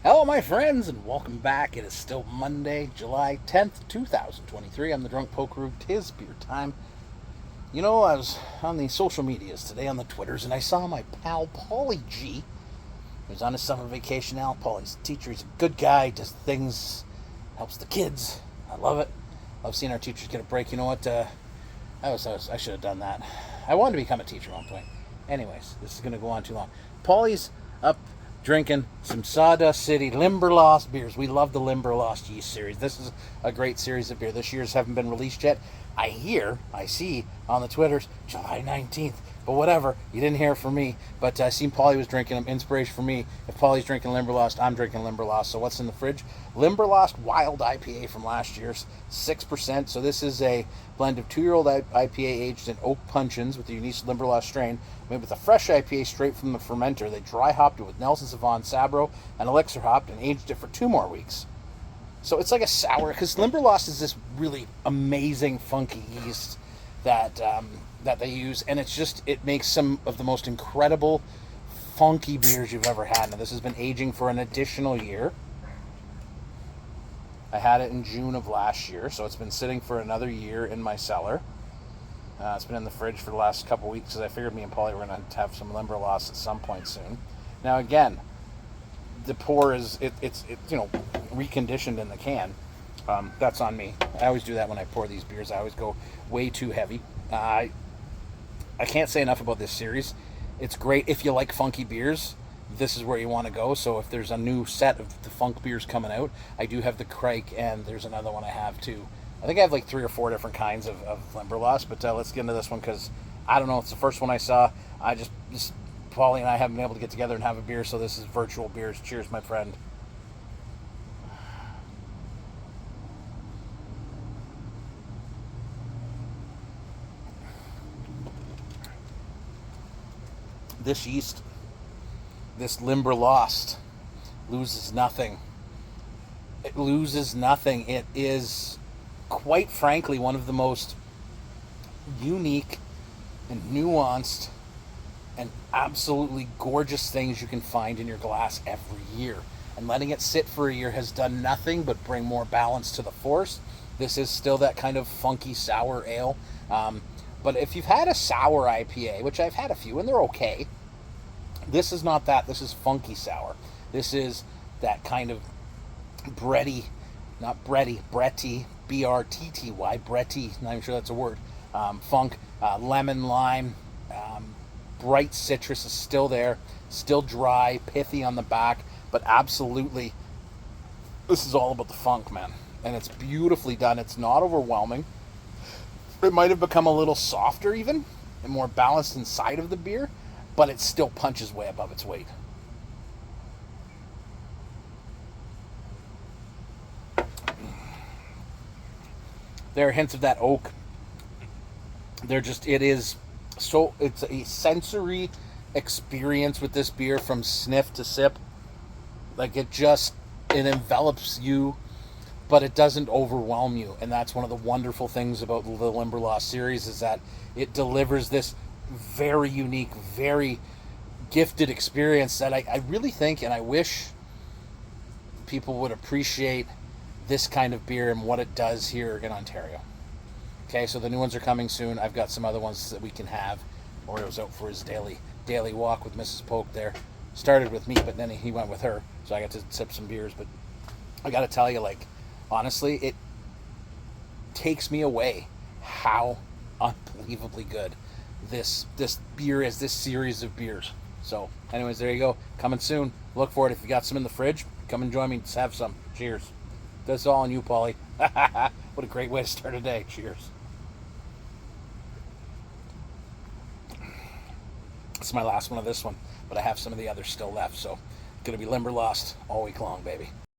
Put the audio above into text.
Hello, my friends, and welcome back. It is still Monday, July 10th, 2023. I'm the Drunk Poker. 'Tis beer time. You know, I was on the social medias today, on the Twitters, and I saw my pal Paulie G. He was on his summer vacation now. Paulie's a teacher. He's a good guy, does things, helps the kids. I love it. Love seeing our teachers get a break. You know what? I should have done that. I wanted to become a teacher at one point. Anyways, this is going to go on too long. Paulie's up drinking some Sawdust City Limberlost beers. We love the Limberlost yeast series. This is a great series of beer. This year's haven't been released yet. I see on the Twitters, July 19th. But whatever, you didn't hear it from me. But I seen Paulie was drinking them. Inspiration for me. If Paulie's drinking Limberlost, I'm drinking Limberlost. So what's in the fridge? Limberlost Wild IPA from last year's, 6%. So this is a blend of 2-year-old IPA aged in oak puncheons with the unique Limberlost strain, made with a fresh IPA straight from the fermenter. They dry hopped it with Nelson Sauvin Sabro and Elixir hopped and aged it for 2 more weeks. So it's like a sour, because Limberlost is this really amazing funky yeast that they use, and it makes some of the most incredible funky beers you've ever had. Now this has been aging for an additional year. I had it in June of last year, so it's been sitting for another year in my cellar. It's been in the fridge for the last couple weeks because I figured me and Paulie were going to have some Limberlost at some point soon. Now again, the pour is it's reconditioned in the can. That's on me. I always do that when I pour these beers. I always go way too heavy. I can't say enough about this series. It's great if you like funky beers. This is where you want to go. So if there's a new set of the funk beers coming out, I do have the Crike, and there's another one I have too. I think I have like 3 or 4 different kinds of Limberlost, but let's get into this one because I don't know. It's the first one I saw. Paulie and I haven't been able to get together and have a beer, so this is virtual beers. Cheers, my friend. This yeast, this Limberlost, loses nothing. It loses nothing. It is, quite frankly, one of the most unique and nuanced and absolutely gorgeous things you can find in your glass every year. And letting it sit for a year has done nothing but bring more balance to the force. This is still that kind of funky sour ale. But if you've had a sour IPA, which I've had a few, and they're okay, this is not that. This is funky sour. This is that kind of bretty, bretty, B-R-T-T-Y, bretty, not even sure that's a word, funk, lemon, lime, bright citrus is still there, still dry, pithy on the back, but absolutely, this is all about the funk, man. And it's beautifully done. It's not overwhelming. It might have become a little softer even, and more balanced inside of the beer, but it still punches way above its weight. There are hints of that oak. It's a sensory experience with this beer from sniff to sip. Like it envelops you, but it doesn't overwhelm you. And that's one of the wonderful things about the Limberlost series, is that it delivers this very unique, very gifted experience that I really think, and I wish people would appreciate this kind of beer and what it does here in Ontario. Okay, so the new ones are coming soon. I've got some other ones that we can have. Orio's out for his daily walk with Mrs. Polk there. Started with me, but then he went with her, so I got to sip some beers. But I got to tell you, like, honestly, it takes me away how unbelievably good this beer is, this series of beers. So, anyways, there you go. Coming soon. Look for it. If you got some in the fridge, come and join me. Just have some. Cheers. That's all on you, Paulie. What a great way to start a day. Cheers. It's my last one of this one, but I have some of the others still left, so it's going to be Limberlost all week long, baby.